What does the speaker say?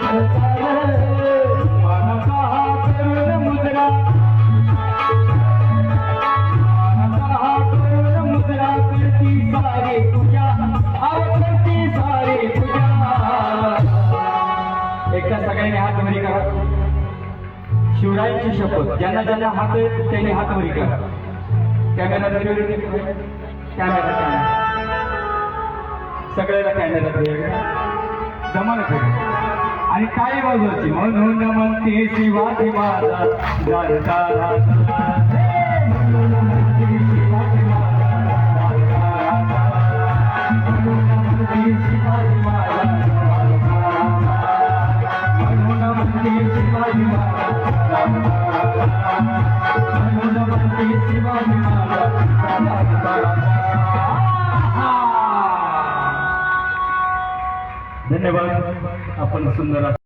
एकदा सगळ्यांनी हात वरी करा. शिवरायांची शपथ. ज्यांना ज्यांना हात आहेत त्यांनी हात वरी करा. कॅमेरा कॅमेरा सगळ्याला कॅमेरा जमाना करा आणि काय वाजवायची. म्हणून म्हणते शिवाजी महाराज धन्यवाद. आपण सुंदर